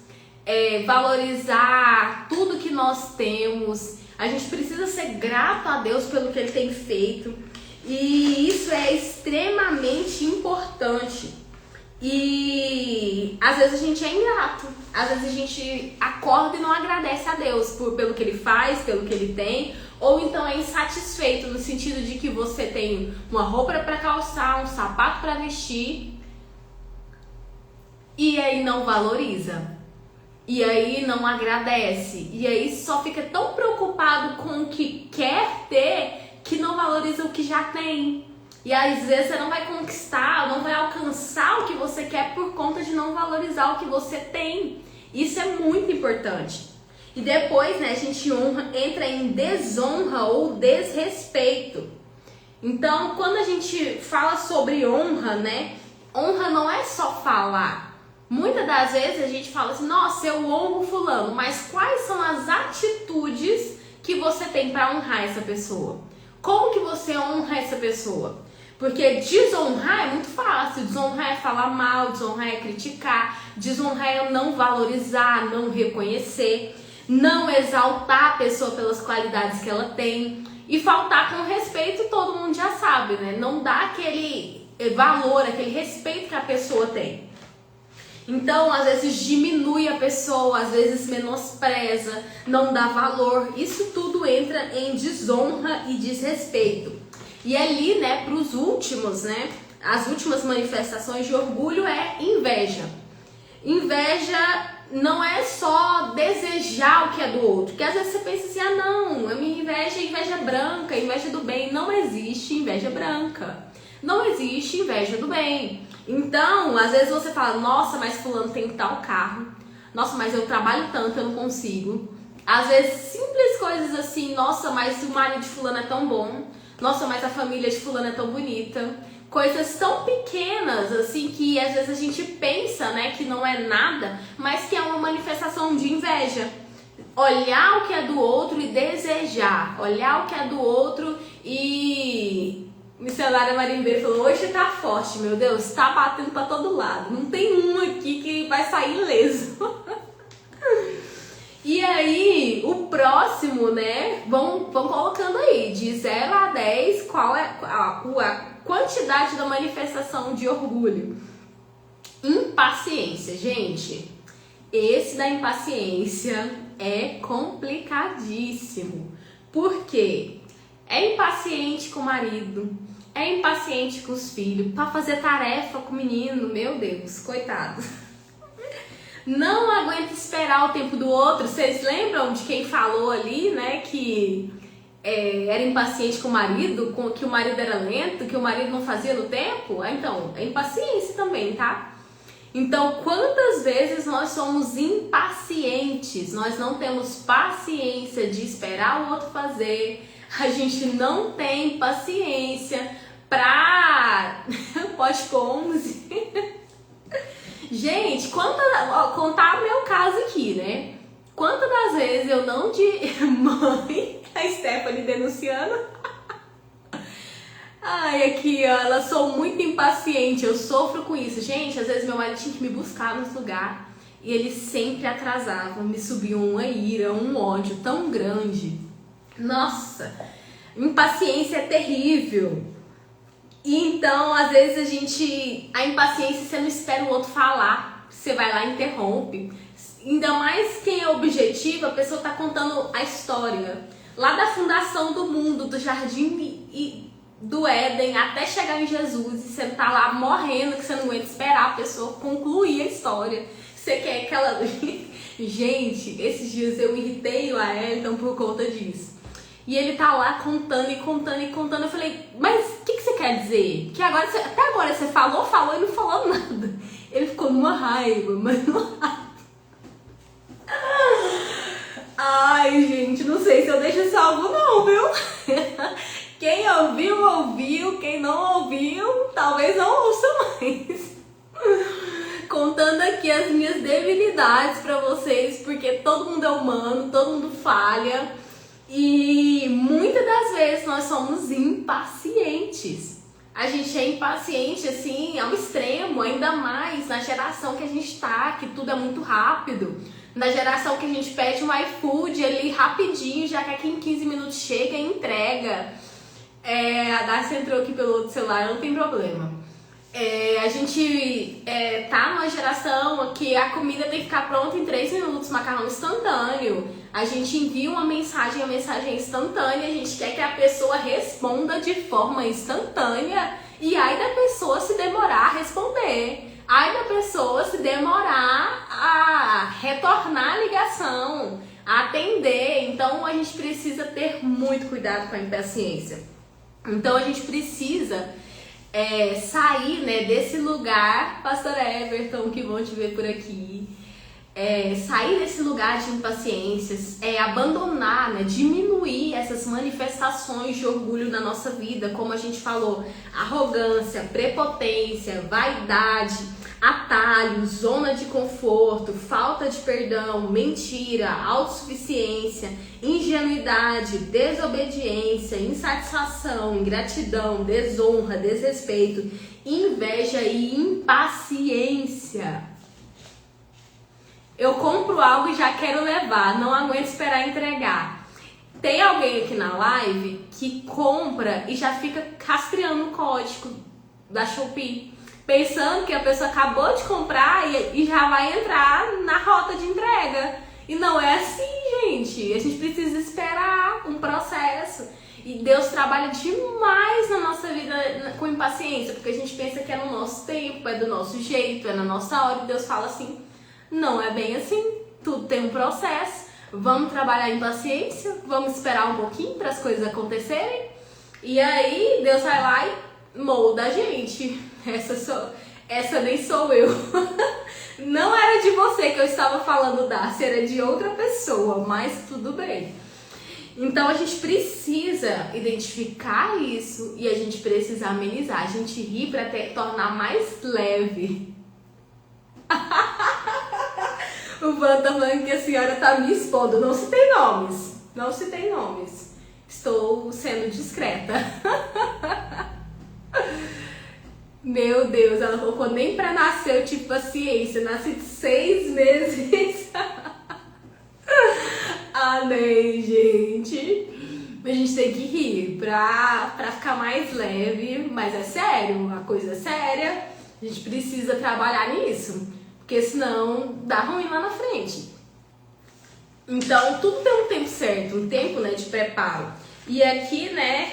valorizar tudo que nós temos. A gente precisa ser grato a Deus pelo que Ele tem feito e isso é extremamente importante. E às vezes a gente é ingrato, às vezes a gente acorda e não agradece a Deus pelo que Ele faz, pelo que Ele tem, ou então é insatisfeito no sentido de que você tem uma roupa para calçar, um sapato para vestir e aí não valoriza, e aí não agradece, e aí só fica tão preocupado com o que quer ter que não valoriza o que já tem. E às vezes você não vai conquistar, não vai alcançar o que você quer por conta de não valorizar o que você tem. Isso é muito importante. E depois, a gente entra em desonra ou desrespeito. Então, quando a gente fala sobre honra, honra não é só falar. Muitas das vezes a gente fala assim, nossa, eu honro fulano, mas quais são as atitudes que você tem para honrar essa pessoa? Como que você honra essa pessoa? Porque desonrar é muito fácil, desonrar é falar mal, desonrar é criticar, desonrar é não valorizar, não reconhecer, não exaltar a pessoa pelas qualidades que ela tem e faltar com respeito, todo mundo já sabe, não dá aquele valor, aquele respeito que a pessoa tem. Então, às vezes diminui a pessoa, às vezes menospreza, não dá valor, isso tudo entra em desonra e desrespeito. E ali, para os últimos, as últimas manifestações de orgulho é inveja. Inveja não é só desejar o que é do outro, porque às vezes você pensa assim, ah não, a minha inveja é inveja branca, inveja do bem. Não existe inveja branca, não existe inveja do bem. Então, às vezes você fala, nossa, mas fulano tem tal carro, nossa, mas eu trabalho tanto, eu não consigo. Às vezes simples coisas assim, nossa, mas o marido de fulano é tão bom, nossa, mas a família de fulano é tão bonita. Coisas tão pequenas, assim, que às vezes a gente pensa, né, que não é nada, mas que é uma manifestação de inveja. Olhar o que é do outro e desejar. Olhar o que é do outro e... Missionária Marimbeira falou, hoje tá forte, meu Deus, tá batendo pra todo lado. Não tem um aqui que vai sair ileso. E aí, o próximo, né, vão colocando aí, de 0 a 10, qual é a quantidade da manifestação de orgulho. Impaciência, gente. Esse da impaciência é complicadíssimo. Por quê? É impaciente com o marido, é impaciente com os filhos, para fazer tarefa com o menino, meu Deus, coitado. Não aguenta esperar o tempo do outro. Vocês lembram de quem falou ali, né, que era impaciente com o marido, que o marido era lento, que o marido não fazia no tempo? Então, é impaciência também, tá? Então, quantas vezes nós somos impacientes, nós não temos paciência de esperar o outro fazer, a gente não tem paciência pra... Pode pôr música. Gente, contar meu caso aqui, né? Quantas das vezes eu não de mãe, a Stephanie denunciando. Ai, aqui, ó, ela sou muito impaciente, eu sofro com isso. Gente, às vezes meu marido tinha que me buscar nos lugares e ele sempre atrasava, me subia uma ira, um ódio tão grande. Nossa, impaciência é terrível. E então, às vezes a impaciência, você não espera o outro falar, você vai lá e interrompe. Ainda mais quem é objetivo, a pessoa tá contando a história. Lá da fundação do mundo, do jardim e do Éden, até chegar em Jesus, e você tá lá morrendo, que você não aguenta esperar a pessoa concluir a história. Você quer que ela... Gente, esses dias eu irritei o Aelton por conta disso. E ele tá lá contando e contando e contando. Eu falei, mas o que você quer dizer? Que agora até agora você falou e não falou nada. Ele ficou numa raiva, mas numa raiva. Ai, gente, não sei se eu deixo salvo não, viu? Quem ouviu, ouviu. Quem não ouviu, talvez não ouça mais. Contando aqui as minhas debilidades pra vocês, porque todo mundo é humano, todo mundo falha. E muitas das vezes nós somos impacientes. A gente é impaciente, assim, ao extremo, ainda mais na geração que a gente tá, que tudo é muito rápido. Na geração que a gente pede um iFood ali rapidinho, já que aqui em 15 minutos chega e entrega. A Darcy entrou aqui pelo outro celular, não tem problema. A gente tá numa geração que a comida tem que ficar pronta em 3 minutos, macarrão instantâneo. A gente envia uma mensagem, a mensagem é instantânea, a gente quer que a pessoa responda de forma instantânea e aí da pessoa se demorar a responder. Aí da pessoa se demorar a retornar a ligação, a atender. Então a gente precisa ter muito cuidado com a impaciência. Então a gente precisa sair, né, desse lugar, Pastor Everton, que bom te ver por aqui. Sair desse lugar de impaciências, abandonar, né, diminuir essas manifestações de orgulho na nossa vida, como a gente falou, arrogância, prepotência, vaidade, atalho, zona de conforto, falta de perdão, mentira, autossuficiência, ingenuidade, desobediência, insatisfação, ingratidão, desonra, desrespeito, inveja e impaciência. Eu compro algo e já quero levar, não aguento esperar entregar. Tem alguém aqui na live que compra e já fica rastreando o código da Shopee, pensando que a pessoa acabou de comprar e já vai entrar na rota de entrega. E não é assim, gente. A gente precisa esperar um processo. E Deus trabalha demais na nossa vida com impaciência, porque a gente pensa que é no nosso tempo, é do nosso jeito, é na nossa hora. E Deus fala assim, não é bem assim. Tudo tem um processo. Vamos trabalhar em paciência, vamos esperar um pouquinho para as coisas acontecerem. E aí Deus vai lá e molda a gente. Essa nem sou eu. Não era de você que eu estava falando, Darcy, era de outra pessoa, mas tudo bem. Então a gente precisa identificar isso e a gente precisa amenizar. A gente ri para tornar mais leve. O Van tá falando que a senhora tá me expondo. Não citei nomes. Não citei nomes. Estou sendo discreta. Meu Deus, ela colocou nem pra nascer eu tive paciência. Nasci de 6 meses. Amém, gente. A gente tem que rir pra ficar mais leve. Mas é sério, a coisa é séria. A gente precisa trabalhar nisso. Porque senão dá ruim lá na frente. Então, tudo tem um tempo certo. Um tempo, né, de preparo. E aqui, né,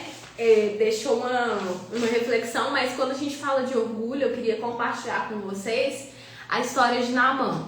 deixou uma reflexão, mas quando a gente fala de orgulho, eu queria compartilhar com vocês a história de Naamã.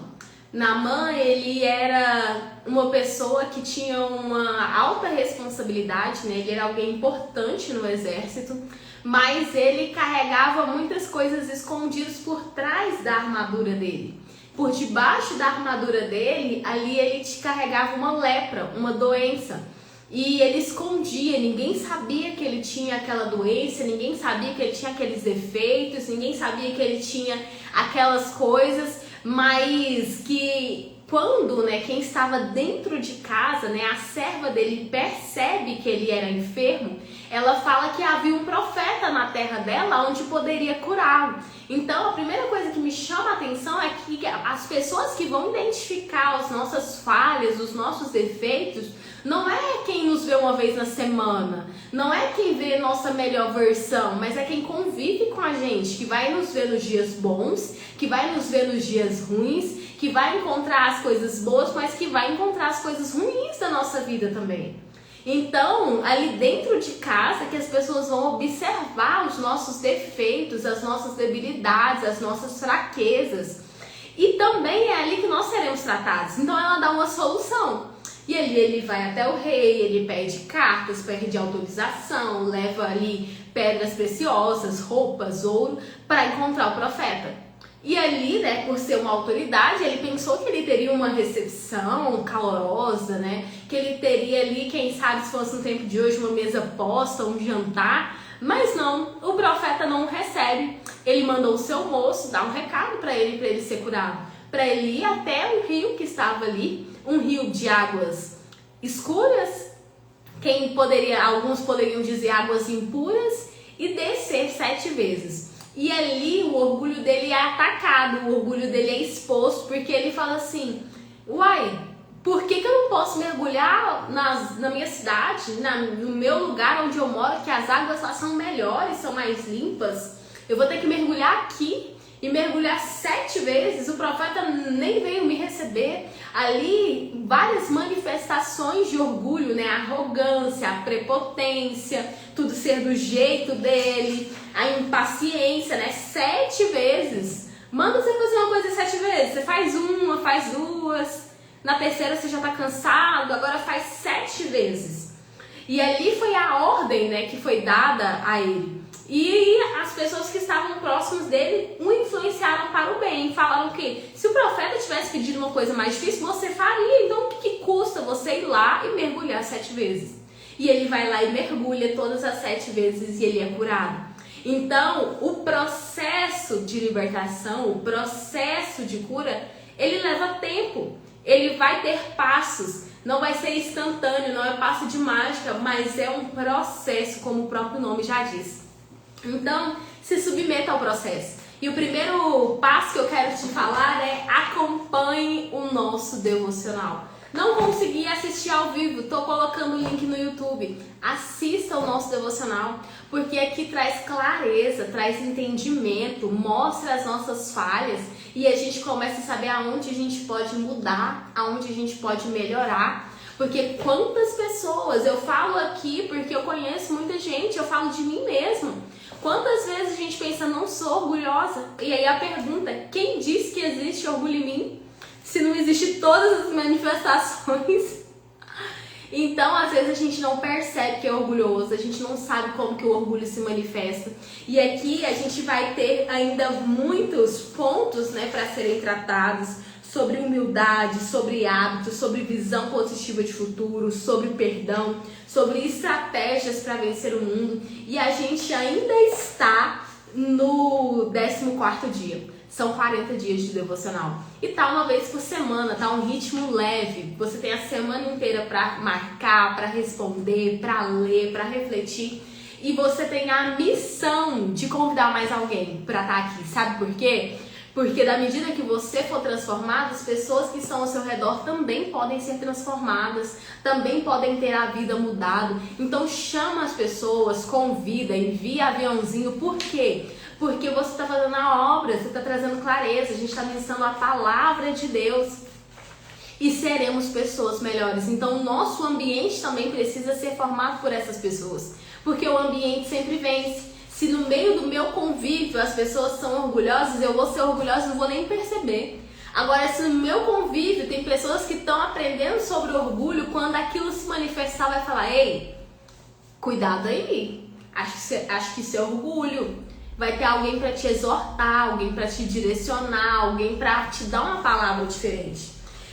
Naamã, ele era uma pessoa que tinha uma alta responsabilidade, né? Ele era alguém importante no exército, mas ele carregava muitas coisas escondidas por trás da armadura dele. Por debaixo da armadura dele, ali ele carregava uma lepra, uma doença. E ele escondia, ninguém sabia que ele tinha aquela doença, ninguém sabia que ele tinha aqueles defeitos, ninguém sabia que ele tinha aquelas coisas, mas que quando, né, quem estava dentro de casa, né, a serva dele percebe que ele era enfermo, ela fala que havia um profeta na terra dela onde poderia curá-lo. Então, a primeira coisa que me chama a atenção é que as pessoas que vão identificar as nossas falhas, os nossos defeitos, não é quem nos vê uma vez na semana, não é quem vê nossa melhor versão, mas é quem convive com a gente, que vai nos ver nos dias bons, que vai nos ver nos dias ruins, que vai encontrar as coisas boas, mas que vai encontrar as coisas ruins da nossa vida também. Então, ali dentro de casa, que as pessoas vão observar os nossos defeitos, as nossas debilidades, as nossas fraquezas. E também é ali que nós seremos tratados. Então, ela dá uma solução. E ali ele vai até o rei, ele pede cartas, pede autorização, leva ali pedras preciosas, roupas, ouro, para encontrar o profeta. E ali, né, por ser uma autoridade, ele pensou que ele teria uma recepção calorosa, né? Que ele teria ali, quem sabe, se fosse no tempo de hoje, uma mesa posta, um jantar. Mas não, o profeta não o recebe. Ele mandou o seu moço dar um recado para ele ser curado. Para ele ir até um rio que estava ali, um rio de águas escuras, alguns poderiam dizer águas impuras, e descer 7 vezes. E ali o orgulho dele é atacado, o orgulho dele é exposto, porque ele fala assim, uai, por que eu não posso mergulhar na minha cidade, no meu lugar onde eu moro, que as águas lá são melhores, são mais limpas? Eu vou ter que mergulhar aqui e mergulhar 7 vezes, o profeta nem veio me receber. Ali, várias manifestações de orgulho, né? A arrogância, a prepotência, tudo ser do jeito dele, a impaciência, né? 7 vezes. Manda você fazer uma coisa 7 vezes, você faz uma, faz 2, na terceira você já tá cansado, agora faz 7 vezes. E ali foi a ordem, né, que foi dada a ele. E as pessoas que estavam próximas dele o influenciaram para o bem. Falaram que se o profeta tivesse pedido uma coisa mais difícil, você faria. Então o que custa você ir lá e mergulhar 7 vezes? E ele vai lá e mergulha todas as 7 vezes e ele é curado. Então o processo de libertação, o processo de cura, ele leva tempo. Ele vai ter passos. Não vai ser instantâneo, não é passo de mágica, mas é um processo, como o próprio nome já diz. Então, se submeta ao processo. E o primeiro passo que eu quero te falar é acompanhe o nosso devocional. Não consegui assistir ao vivo, tô colocando o link no YouTube. Assista o nosso devocional, porque aqui traz clareza, traz entendimento, mostra as nossas falhas e a gente começa a saber aonde a gente pode mudar, aonde a gente pode melhorar. Porque quantas pessoas, eu falo aqui porque eu conheço muita gente, eu falo de mim mesma. Quantas vezes a gente pensa, não sou orgulhosa? E aí a pergunta, quem diz que existe orgulho em mim? Se não existe todas as manifestações. Então, às vezes a gente não percebe que é orgulhoso, a gente não sabe como que o orgulho se manifesta. E aqui a gente vai ter ainda muitos pontos, né, para serem tratados sobre humildade, sobre hábitos, sobre visão positiva de futuro, sobre perdão, sobre estratégias para vencer o mundo. E a gente ainda está no 14º dia. São 40 dias de devocional. E tá uma vez por semana, tá um ritmo leve. Você tem a semana inteira para marcar, para responder, para ler, para refletir. E você tem a missão de convidar mais alguém para estar aqui. Sabe por quê? Porque da medida que você for transformado, as pessoas que estão ao seu redor também podem ser transformadas, também podem ter a vida mudada. Então chama as pessoas, convida, envia aviãozinho. Por quê? Porque você está fazendo a obra, você está trazendo clareza, a gente está ministrando a palavra de Deus e seremos pessoas melhores. Então o nosso ambiente também precisa ser formado por essas pessoas, porque o ambiente sempre vence. Se no meio do meu convívio as pessoas são orgulhosas, eu vou ser orgulhosa e não vou nem perceber. Agora, se no meu convívio tem pessoas que estão aprendendo sobre orgulho, quando aquilo se manifestar, vai falar, ei, cuidado aí, acho que isso é orgulho. Vai ter alguém para te exortar, alguém para te direcionar, alguém para te dar uma palavra diferente.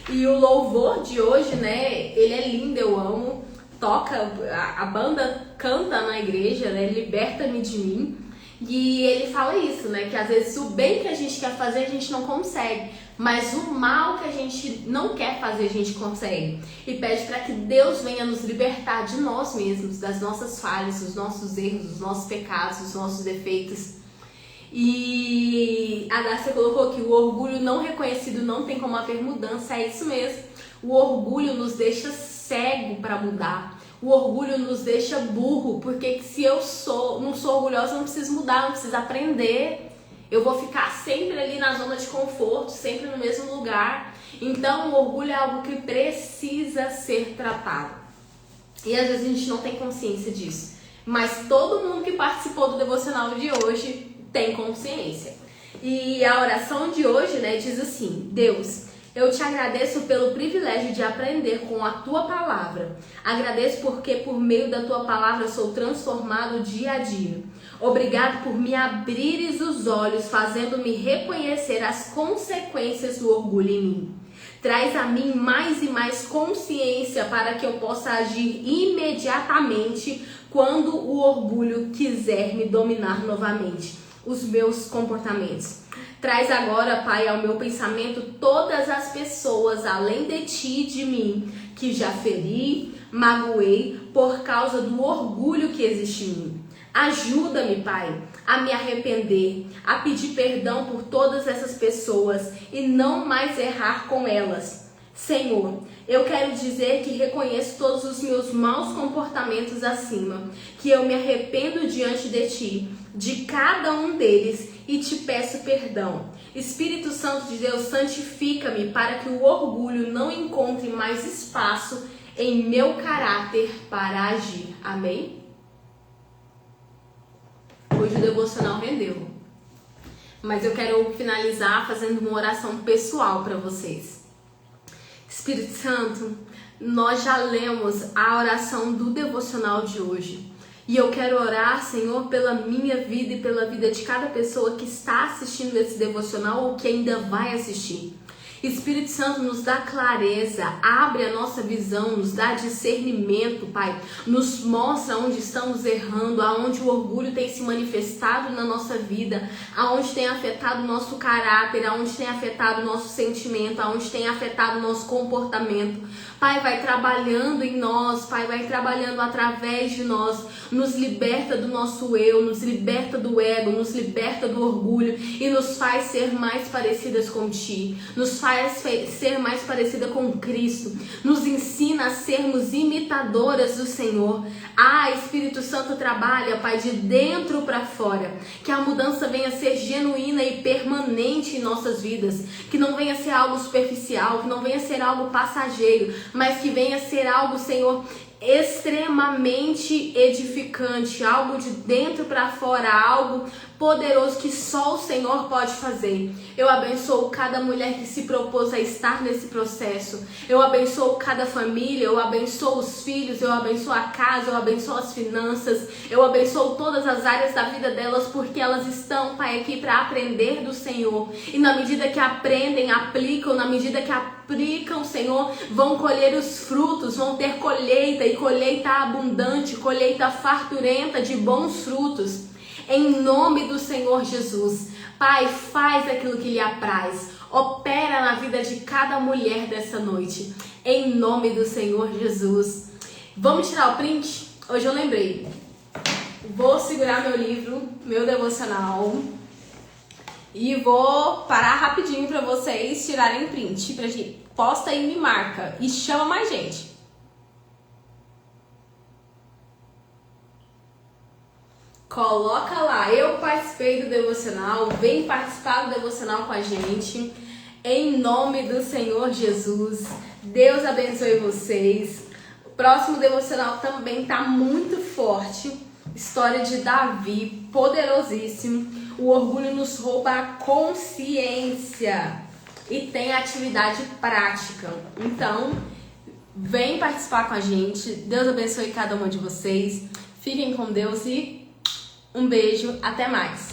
E o louvor de hoje, né, ele é lindo, eu amo. Toca, a banda canta na igreja, né, Liberta-me de mim. E ele fala isso, né, que às vezes o bem que a gente quer fazer a gente não consegue, mas o mal que a gente não quer fazer a gente consegue. E pede para que Deus venha nos libertar de nós mesmos, das nossas falhas, dos nossos erros, dos nossos pecados, dos nossos defeitos. E a Dácia colocou que o orgulho não reconhecido não tem como haver mudança, é isso mesmo. O orgulho nos deixa cego para mudar. O orgulho nos deixa burro, porque se eu não sou orgulhosa, eu não preciso mudar, não preciso aprender. Eu vou ficar sempre ali na zona de conforto, sempre no mesmo lugar. Então o orgulho é algo que precisa ser tratado. E às vezes a gente não tem consciência disso. Mas todo mundo que participou do devocional de hoje tem consciência. E a oração de hoje, né, diz assim: Deus, eu te agradeço pelo privilégio de aprender com a tua palavra. Agradeço porque por meio da tua palavra sou transformado dia a dia. Obrigado por me abrires os olhos, fazendo-me reconhecer as consequências do orgulho em mim. Traz a mim mais e mais consciência para que eu possa agir imediatamente quando o orgulho quiser me dominar novamente os meus comportamentos. Traz agora, Pai, ao meu pensamento todas as pessoas, além de ti e de mim, que já feri, magoei por causa do orgulho que existe em mim. Ajuda-me, Pai, a me arrepender, a pedir perdão por todas essas pessoas e não mais errar com elas. Senhor, eu quero dizer que reconheço todos os meus maus comportamentos acima, que eu me arrependo diante de ti, de cada um deles, e te peço perdão. Espírito Santo de Deus, santifica-me para que o orgulho não encontre mais espaço em meu caráter para agir. Amém? Hoje o devocional rendeu. Mas eu quero finalizar fazendo uma oração pessoal para vocês. Espírito Santo, nós já lemos a oração do devocional de hoje. E eu quero orar, Senhor, pela minha vida e pela vida de cada pessoa que está assistindo esse devocional ou que ainda vai assistir. Espírito Santo, nos dá clareza, abre a nossa visão, nos dá discernimento, Pai. Nos mostra onde estamos errando, aonde o orgulho tem se manifestado na nossa vida, aonde tem afetado o nosso caráter, aonde tem afetado o nosso sentimento, aonde tem afetado o nosso comportamento. Pai, vai trabalhando em nós, Pai, vai trabalhando através de nós, nos liberta do nosso eu, nos liberta do ego, nos liberta do orgulho e nos faz ser mais parecidas com Ti, nos faz ser mais parecida com Cristo, nos ensina a sermos imitadoras do Senhor. Espírito Santo, trabalha, Pai, de dentro para fora, que a mudança venha a ser genuína e permanente em nossas vidas, que não venha a ser algo superficial, que não venha a ser algo passageiro, mas que venha a ser algo, Senhor, extremamente edificante, algo de dentro para fora, algo poderoso que só o Senhor pode fazer. Eu abençoo cada mulher que se propôs a estar nesse processo. Eu abençoo cada família, eu abençoo os filhos, eu abençoo a casa, eu abençoo as finanças, eu abençoo todas as áreas da vida delas, porque elas estão, Pai, aqui para aprender do Senhor. E na medida que aprendem, aplicam, na medida que aplicam, Senhor, vão colher os frutos, vão ter colheita, e colheita abundante, colheita farturenta de bons frutos. Em nome do Senhor Jesus, Pai, faz aquilo que lhe apraz. Opera na vida de cada mulher dessa noite. Em nome do Senhor Jesus. Vamos tirar o print? Hoje eu lembrei. Vou segurar meu livro, meu devocional. E vou parar rapidinho para vocês tirarem print. Pra gente, posta e me marca. E chama mais gente. Coloca lá, eu participei do devocional, vem participar do devocional com a gente, em nome do Senhor Jesus. Deus abençoe vocês. O próximo devocional também tá muito forte, história de Davi, poderosíssimo. O orgulho nos rouba a consciência e tem atividade prática. Então, vem participar com a gente. Deus abençoe cada uma de vocês. Fiquem com Deus e um beijo, até mais!